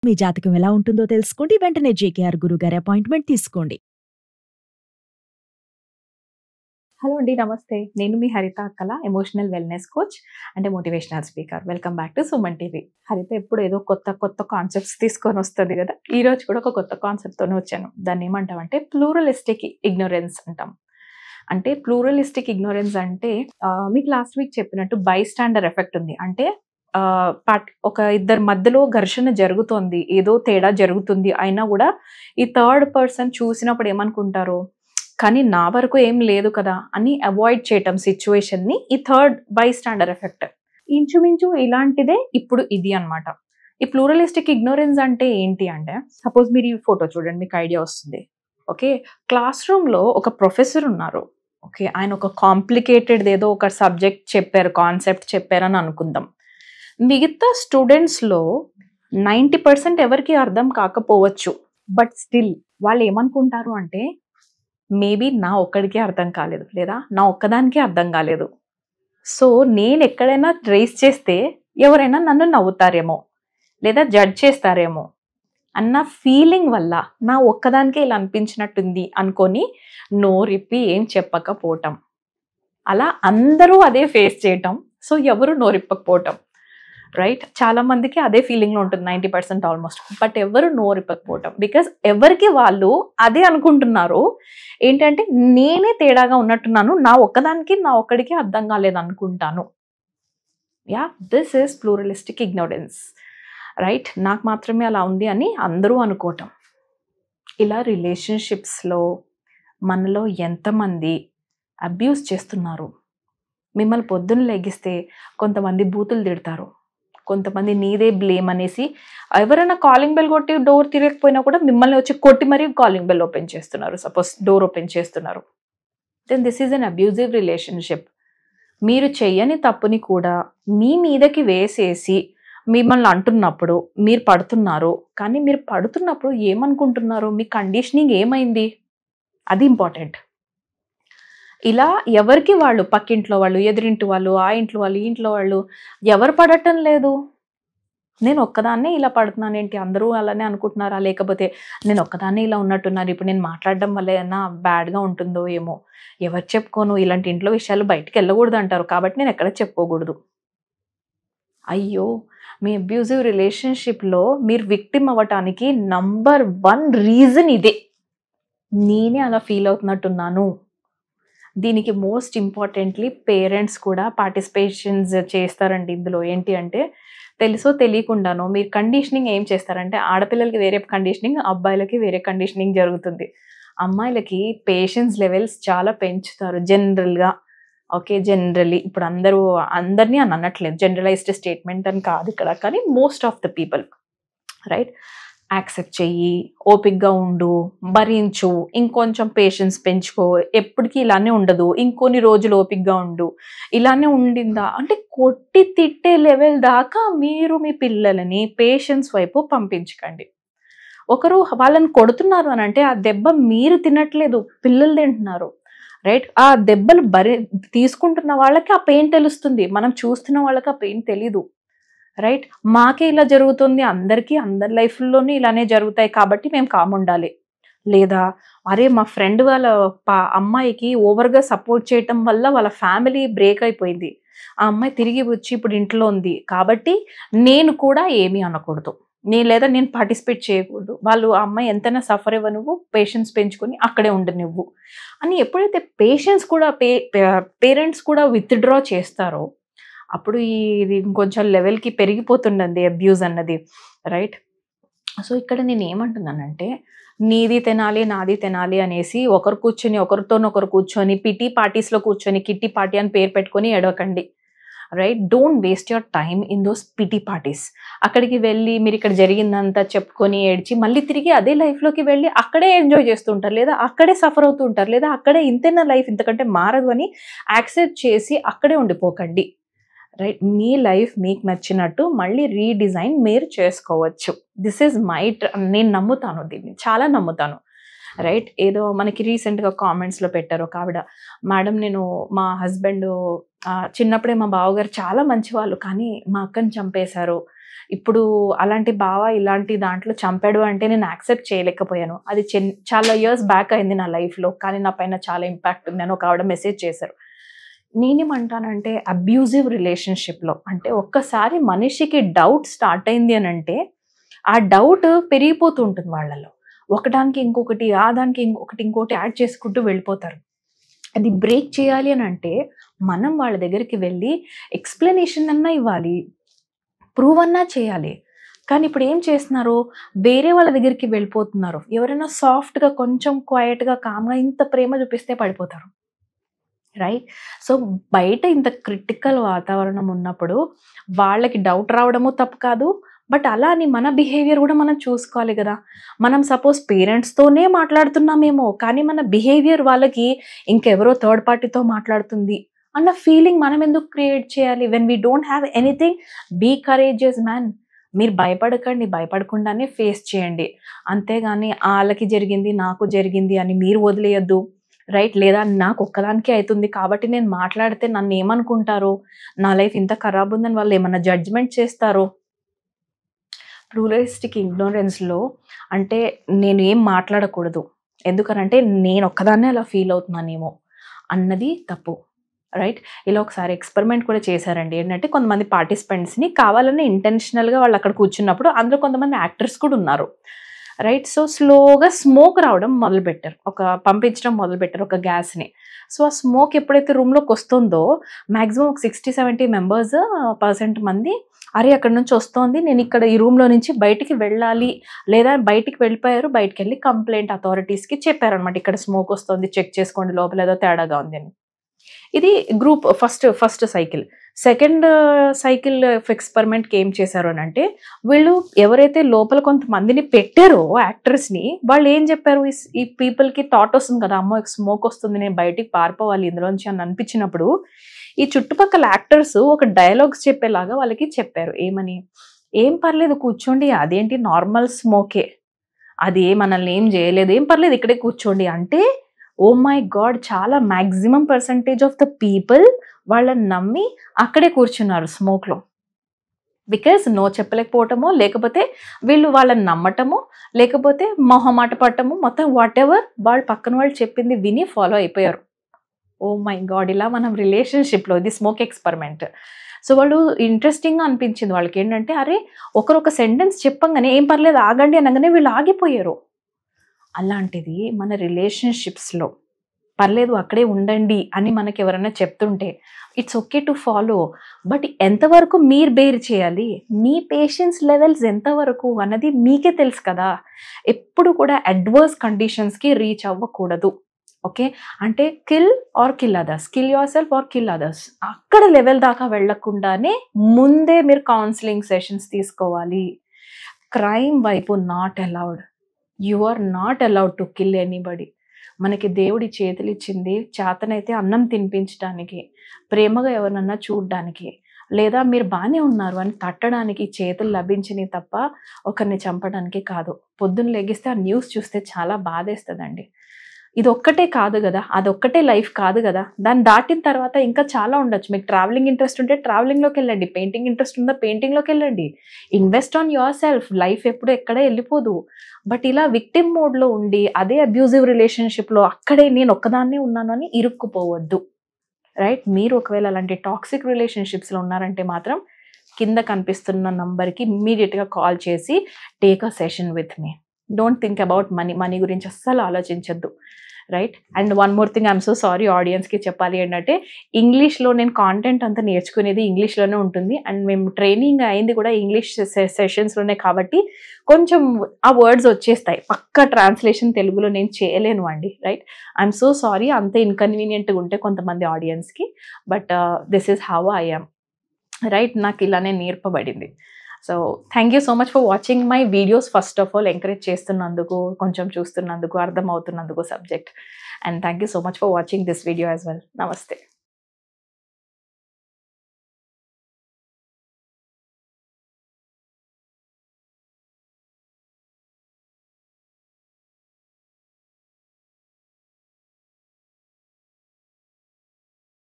మీ జాతకం ఎలా ఉంటుందో తెలుసుకోండి. వెంటనే జేకేఆర్ గురుగారి అపాయింట్మెంట్ తీసుకోండి. హలో అండి, నమస్తే. నేను మీ హరిత అక్కల, emotional wellness coach and motivational speaker. Welcome back to Suman TV. హరిత ఎప్పుడు ఏదో కొత్త కాన్సెప్ట్స్ తీసుకొని వస్తుంది కదా. ఈ రోజు కూడా ఒక కొత్త కాన్సెప్ట్తోనే వచ్చాను. దాన్ని ఏమంటామంటే ప్లూరలిస్టిక్ ఇగ్నోరెన్స్ అంటాం. అంటే ప్లూరలిస్టిక్ ఇగ్నోరెన్స్ అంటే మీకు లాస్ట్ వీక్ చెప్పినట్టు బై స్టాండర్ ఎఫెక్ట్ ఉంది. అంటే ఒక ఇద్దరి మధ్యలో ఘర్షణ జరుగుతోంది, ఏదో తేడా జరుగుతుంది అయినా కూడా ఈ థర్డ్ పర్సన్ చూసినప్పుడు ఏమనుకుంటారు, కానీ నా వరకు ఏం లేదు కదా అని అవాయిడ్ చేయటం సిచ్యువేషన్ని ఈ థర్డ్ బై స్టాండర్ ఎఫెక్ట్. ఇంచుమించు ఇలాంటిదే ఇప్పుడు ఇది అన్నమాట. ఈ ప్లూరలిస్టిక్ ఇగ్నోరెన్స్ అంటే ఏంటి అంటే, సపోజ్ మీరు ఈ ఫోటో చూడండి, మీకు ఐడియా వస్తుంది. ఓకే, క్లాస్ రూమ్లో ఒక ప్రొఫెసర్ ఉన్నారు. ఓకే, ఆయన ఒక కాంప్లికేటెడ్ ఏదో ఒక సబ్జెక్ట్ చెప్పారు, కాన్సెప్ట్ చెప్పారని అనుకుందాం. మిగతా స్టూడెంట్స్లో 90% ఎవరికి అర్థం కాకపోవచ్చు. బట్ స్టిల్ వాళ్ళు ఏమనుకుంటారు అంటే, మేబీ నా ఒక్కడికే అర్థం కాలేదు, లేదా నా ఒక్కదానికే అర్థం కాలేదు. సో నేను ఎక్కడైనా రేస్ చేస్తే ఎవరైనా నన్ను నవ్వుతారేమో, లేదా జడ్జ్ చేస్తారేమో అన్న ఫీలింగ్ వల్ల నా ఒక్కదానికే ఇలా అనిపించినట్టుంది అనుకొని నోరిప్పి ఏం చెప్పకపోవటం. అలా అందరూ అదే ఫేస్ చేయటం. సో ఎవరు నోరిప్పకపోవటం, రైట్? చాలా మందికి అదే ఫీలింగ్లో ఉంటుంది, 90% ఆల్మోస్ట్. బట్ ఎవరు నోరిప్పకపోవటం, బికాస్ ఎవరికి వాళ్ళు అదే అనుకుంటున్నారు. ఏంటంటే నేనే తేడాగా ఉన్నట్టున్నాను, నా ఒక్కడికి అర్థం కాలేదు అనుకుంటాను. Yeah, this is pluralistic ignorance, right? నాకు మాత్రమే అలా ఉంది అని అందరూ అనుకోవటం. ఇలా రిలేషన్షిప్స్లో మనలో ఎంతమంది అబ్యూస్ చేస్తున్నారు. మిమ్మల్ని పొద్దున్న లెగిస్తే కొంతమంది బూతులు తిడతారు, కొంతమంది నీదే బ్లేమ్ అనేసి ఎవరైనా కాలింగ్ బెల్ కొట్టి డోర్ తిరగకపోయినా కూడా మిమ్మల్ని వచ్చి కొట్టి మరీ కాలింగ్ బెల్ ఓపెన్ చేస్తున్నారు, సపోజ్ డోర్ ఓపెన్ చేస్తున్నారు. Then this is an abusive relationship. మీరు చెయ్యని తప్పుని కూడా మీ మీదకి వేసేసి మిమ్మల్ని అంటున్నప్పుడు మీరు పడుతున్నారు. కానీ మీరు పడుతున్నప్పుడు ఏమనుకుంటున్నారు, మీ కండిషనింగ్ ఏమైంది, అది ఇంపార్టెంట్. ఇలా ఎవరికి వాళ్ళు, పక్కింట్లో వాళ్ళు, ఎదురింటి వాళ్ళు, ఆ ఇంట్లో వాళ్ళు, ఈ ఇంట్లో వాళ్ళు ఎవరు పడటం లేదు. నేను ఒక్కదాన్నే ఇలా పడుతున్నాను ఏంటి, అందరూ అలానే అనుకుంటున్నారా, లేకపోతే నేను ఒక్కదాన్నే ఇలా ఉన్నట్టున్నారు, ఇప్పుడు నేను మాట్లాడడం వల్ల ఏమన్నా బ్యాడ్గా ఉంటుందో ఏమో, ఎవరు చెప్పుకోను, ఇలాంటి ఇంట్లో విషయాలు బయటికి వెళ్ళకూడదు అంటారు కాబట్టి నేను ఎక్కడ చెప్పుకోకూడదు. అయ్యో, మీ అబ్యూజివ్ రిలేషన్షిప్లో మీరు విక్టిమ్ అవ్వటానికి నంబర్ 1 రీజన్ ఇదే. నేనే అలా ఫీల్ అవుతున్నట్టున్నాను. దీనికి మోస్ట్ ఇంపార్టెంట్లీ పేరెంట్స్ కూడా పార్టిసిపేషన్స్ చేస్తారండి ఇందులో. ఏంటి అంటే, తెలుసో తెలియకుండానో మీరు కండిషనింగ్ ఏం చేస్తారంటే, ఆడపిల్లలకి వేరే కండిషనింగ్, అబ్బాయిలకి వేరే కండిషనింగ్ జరుగుతుంది. అమ్మాయిలకి పేషెన్స్ లెవెల్స్ చాలా పెంచుతారు జనరల్గా. ఓకే, జనరలీ ఇప్పుడు అందరినీ అని అనట్లేదు, జనరలైజ్డ్ స్టేట్మెంట్ అని కాదు ఇక్కడ, కానీ most of the people, right? Accept చెయ్యి, ఓపిక్గా ఉండు, భరించు, ఇంకొంచెం పేషెన్స్ పెంచుకో, ఎప్పటికీ ఇలానే ఉండదు, ఇంకొన్ని రోజులు ఓపిక్గా ఉండు, ఇలానే ఉండిందా అంటే కొట్టి తిట్టే లెవెల్ దాకా మీరు మీ పిల్లలని పేషెన్స్ వైపు పంపించకండి. ఒకరు వాళ్ళని కొడుతున్నారు అని అంటే ఆ దెబ్బ మీరు తినట్లేదు, పిల్లలు తింటున్నారు, రైట్? ఆ దెబ్బలు తీసుకుంటున్న వాళ్ళకి ఆ పెయిన్ తెలుస్తుంది, మనం చూస్తున్న వాళ్ళకి ఆ పెయిన్ తెలీదు, రైట్? మాకే ఇలా జరుగుతుంది, అందరికీ అందరి లైఫ్లోనే ఇలానే జరుగుతాయి కాబట్టి మేము కామ్ ఉండాలి. లేదా అరే మా ఫ్రెండ్ వాళ్ళ అమ్మాయికి ఓవర్గా సపోర్ట్ చేయటం వల్ల వాళ్ళ ఫ్యామిలీ బ్రేక్ అయిపోయింది, ఆ అమ్మాయి తిరిగి వచ్చి ఇప్పుడు ఇంట్లో ఉంది కాబట్టి నేను కూడా ఏమీ అనకూడదు, లేదా నేను పార్టిసిపేట్ చేయకూడదు, వాళ్ళు ఆ అమ్మాయి ఎంతైనా సఫర్ అవ్వ, నువ్వు పేషెన్స్ పెంచుకొని అక్కడే ఉండు నువ్వు అని ఎప్పుడైతే పేషెన్స్ కూడా పేరెంట్స్ కూడా విత్డ్రా చేస్తారో అప్పుడు ఇది ఇంకొంచెం లెవెల్కి పెరిగిపోతుండండి అబ్యూజ్ అన్నది, రైట్? సో ఇక్కడ నేను ఏమంటున్నానంటే, నీది తినాలి నాది తినాలి అనేసి ఒకరితోనొకరు కూర్చొని పిటీ పార్టీస్లో కూర్చొని కిట్టి పార్టీ అని పేరు పెట్టుకొని ఎడవకండి, right? Don't waste your time in those pity parties. అక్కడికి వెళ్ళి మీరు ఇక్కడ జరిగిందంతా చెప్పుకొని ఏడ్చి మళ్ళీ తిరిగి అదే లైఫ్లోకి వెళ్ళి అక్కడే ఎంజాయ్ చేస్తుంటారు, లేదా అక్కడే సఫర్ అవుతూ ఉంటారు, లేదా అక్కడే ఇంతేనా లైఫ్, ఇంతకంటే మారదు అని యాక్సెప్ట్ చేసి అక్కడే ఉండిపోకండి, రైట్? మీ లైఫ్ మీకు నచ్చినట్టు మళ్ళీ రీడిజైన్ మీరు చేసుకోవచ్చు. దిస్ ఈజ్ నేను నమ్ముతాను, దీన్ని చాలా నమ్ముతాను, రైట్? ఏదో మనకి రీసెంట్గా కామెంట్స్లో పెట్టారు ఒక ఆవిడ, మేడం నేను మా హస్బెండ్ చిన్నప్పుడే మా బావగారు చాలా మంచివాళ్ళు కానీ మా అక్కని చంపేశారు, ఇప్పుడు అలాంటి బావ ఇలాంటి దాంట్లో చంపాడు అంటే నేను యాక్సెప్ట్ చేయలేకపోయాను. అది చాలా ఇయర్స్ బ్యాక్ అయింది నా లైఫ్లో, కానీ నా పైన చాలా ఇంపాక్ట్ ఉంది అని ఒక ఆవిడ మెసేజ్ చేశారు. నేనేమంటానంటే అబ్యూజివ్ రిలేషన్షిప్లో అంటే ఒక్కసారి మనిషికి డౌట్ స్టార్ట్ అయింది అని అంటే ఆ డౌట్ పెరిగిపోతూ ఉంటుంది వాళ్ళలో. ఒకదానికి ఇంకొకటి, ఆ దానికి ఇంకోటి యాడ్ చేసుకుంటూ వెళ్ళిపోతారు. అది బ్రేక్ చేయాలి అని అంటే మనం వాళ్ళ దగ్గరికి వెళ్ళి ఎక్స్ప్లెనేషన్ అన్నా ఇవ్వాలి, ప్రూవ్ అన్నా చేయాలి. కానీ ఇప్పుడు ఏం చేస్తున్నారు, వేరే వాళ్ళ దగ్గరికి వెళ్ళిపోతున్నారు. ఎవరైనా సాఫ్ట్గా కొంచెం క్వైట్గా కామ్గా ఇంత ప్రేమ చూపిస్తే పడిపోతారు, రైట్? సో బయట ఇంత క్రిటికల్ వాతావరణం ఉన్నప్పుడు వాళ్ళకి డౌట్ రావడము తప్పు కాదు. బట్ అలా అని మన బిహేవియర్ కూడా మనం చూసుకోవాలి కదా. మనం సపోజ్ పేరెంట్స్తోనే మాట్లాడుతున్నామేమో, కానీ మన బిహేవియర్ వాళ్ళకి ఇంకెవరో థర్డ్ పార్టీతో మాట్లాడుతుంది అన్న ఫీలింగ్ మనం ఎందుకు క్రియేట్ చేయాలి? When we don't have anything, be courageous man. మీరు భయపడకండి, భయపడకుండానే ఫేస్ చేయండి. అంతేగాని వాళ్ళకి జరిగింది నాకు జరిగింది అని మీరు వదిలేయద్దు, రైట్? లేదా నాకు ఒక్కదానికే అవుతుంది కాబట్టి నేను మాట్లాడితే నన్ను ఏమనుకుంటారో, నా లైఫ్ ఇంత ఖరాబ్ ఉందని వాళ్ళు ఏమన్నా జడ్జ్మెంట్ చేస్తారో. ప్లూరలిస్టిక్ ఇగ్నోరెన్స్లో అంటే నేను ఏం మాట్లాడకూడదు, ఎందుకనంటే నేను ఒక్కదాన్నే అలా ఫీల్ అవుతున్నానేమో అన్నది తప్పు, రైట్? ఇలా ఒకసారి ఎక్స్పెరిమెంట్ కూడా చేశారండి. ఏంటంటే కొంతమంది పార్టిసిపెంట్స్ని కావాలని ఇంటెన్షనల్గా వాళ్ళు అక్కడ కూర్చున్నప్పుడు అందులో కొంతమంది యాక్టర్స్ కూడా ఉన్నారు, రైట్? సో స్లోగా స్మోక్ రావడం మొదలుపెట్టారు, పంపించడం మొదలుపెట్టారు ఒక గ్యాస్ని. సో ఆ స్మోక్ ఎప్పుడైతే రూమ్లోకి వస్తుందో మ్యాక్సిమం ఒక 60-70% మంది అరే అక్కడ నుంచి వస్తోంది, నేను ఇక్కడ ఈ రూమ్లో నుంచి బయటికి వెళ్ళాలి, లేదా బయటికి వెళ్ళిపోయారు. బయటికి వెళ్ళి కంప్లైంట్ అథారిటీస్కి చెప్పారనమాట, ఇక్కడ స్మోక్ వస్తుంది, చెక్ చేసుకోండి లోపల ఏదో తేడాగా ఉంది అని. ఇది group first cycle. Second cycle ఎక్స్పెరిమెంట్కి ఏం చేశారు అని అంటే, వీళ్ళు ఎవరైతే లోపల కొంతమందిని పెట్టారో యాక్టర్స్ని, వాళ్ళు ఏం చెప్పారు, ఈ పీపుల్కి థాట్ వస్తుంది కదా, అమ్మో స్మోక్ వస్తుంది, నేను బయటికి పారిపోవాలి ఇందులోంచి అని అనిపించినప్పుడు ఈ చుట్టుపక్కల యాక్టర్స్ ఒక డైలాగ్స్ చెప్పేలాగా వాళ్ళకి చెప్పారు. ఏమని? ఏం పర్లేదు కూర్చోండి, అదేంటి నార్మల్ స్మోకే, అది మనల్ని ఏం చేయలేదు, ఏం పర్లేదు ఇక్కడే కూర్చోండి అంటే, ఓ మై గాడ్, చాలా maximum percentage of the people వాళ్ళని నమ్మి అక్కడే కూర్చున్నారు స్మోక్లో. బికాస్ నో చెప్పలేకపోవటమో, లేకపోతే వీళ్ళు వాళ్ళని నమ్మటమో, లేకపోతే మొహమాట పడటము, మొత్తం వాట్ ఎవర్ వాళ్ళు పక్కన వాళ్ళు చెప్పింది విని ఫాలో అయిపోయారు. ఓ మై గాడ్, ఇలా మనం రిలేషన్షిప్లో ఇది స్మోక్ ఎక్స్పెరిమెంట్. సో వాళ్ళు ఇంట్రెస్టింగ్గా అనిపించింది వాళ్ళకి. ఏంటంటే అరే ఒకరొక సెంటెన్స్ చెప్పంగానే ఏం పర్లేదు ఆగండి అనగానే వీళ్ళు ఆగిపోయారు. అలాంటిది మన రిలేషన్షిప్స్లో పర్లేదు అక్కడే ఉండండి అని మనకి ఎవరైనా చెప్తుంటే it's okay to follow. But ఎంతవరకు మీరు బేర్ చేయాలి, మీ పేషెన్స్ లెవెల్స్ ఎంతవరకు అన్నది మీకే తెలుసు కదా. ఎప్పుడు కూడా అడ్వర్స్ కండిషన్స్కి రీచ్ అవ్వకూడదు, ఓకే? అంటే kill others, kill yourself or kill others, అక్కడ లెవెల్ దాకా వెళ్లకుండానే ముందే మీరు కౌన్సిలింగ్ సెషన్స్ తీసుకోవాలి. క్రైమ్ వైపు not allowed, you are not allowed to kill anybody. మనకి దేవుడి చేతులు ఇచ్చింది చేతనైతే అన్నం తినిపించడానికి, ప్రేమగా ఎవరినన్నా చూడడానికి, లేదా మీరు బాగానే ఉన్నారు అని తట్టడానికి చేతులు లభించినవి తప్ప ఒకరిని చంపడానికి కాదు. పొద్దున్న లెగిస్తే ఆ న్యూస్ చూస్తే చాలా బాధేస్తుందండి. ఇది ఒక్కటే కాదు కదా, అదొక్కటే లైఫ్ కాదు కదా, దాన్ని దాటిన తర్వాత ఇంకా చాలా ఉండొచ్చు. మీకు ట్రావెలింగ్ ఇంట్రెస్ట్ ఉంటే ట్రావెలింగ్లోకి వెళ్ళండి, పెయింటింగ్ ఇంట్రెస్ట్ ఉందా పెయింటింగ్లోకి వెళ్ళండి, invest on your self. Life ఎప్పుడు ఎక్కడే వెళ్ళిపోదు. బట్ ఇలా విక్టిమ్ మోడ్లో ఉండి అదే అబ్యూజివ్ రిలేషన్షిప్లో అక్కడే నేను ఒక్కదాన్నే ఉన్నాను అని ఇరుక్కుపోవద్దు, రైట్? మీరు ఒకవేళ అలాంటి టాక్సిక్ రిలేషన్షిప్స్లో ఉన్నారంటే మాత్రం కింద కనిపిస్తున్న నంబర్కి ఇమ్మీడియట్గా కాల్ చేసి take a session with me. Don't think about money గురించి అస్సలు ఆలోచించద్దు, right? And one more thing, I'm so sorry ఆడియన్స్కి చెప్పాలి ఏంటంటే, ఇంగ్లీష్లో నేను కాంటెంట్ అంతా నేర్చుకునేది ఇంగ్లీష్లోనే ఉంటుంది. అండ్ మేము ట్రైనింగ్ అయింది కూడా ఇంగ్లీష్ సెషన్స్లోనే కాబట్టి కొంచెం ఆ వర్డ్స్ వచ్చేస్తాయి, పక్కా ట్రాన్స్లేషన్ తెలుగులో నేను చేయలేను అండి, రైట్? ఐఎమ్ సో సారీ అంత ఇన్కన్వీనియంట్గా ఉంటే కొంతమంది ఆడియన్స్కి. But this is how I am, right? నాకు ఇలానే నేర్పబడింది. So thank you so much for watching my videos. First of all encourage చేస్తున్నందుకు, కొంచెం చూస్తున్నందుకు, అర్థమవుతున్నందుకు subject. And thank you so much for watching this video as well. నమస్తే.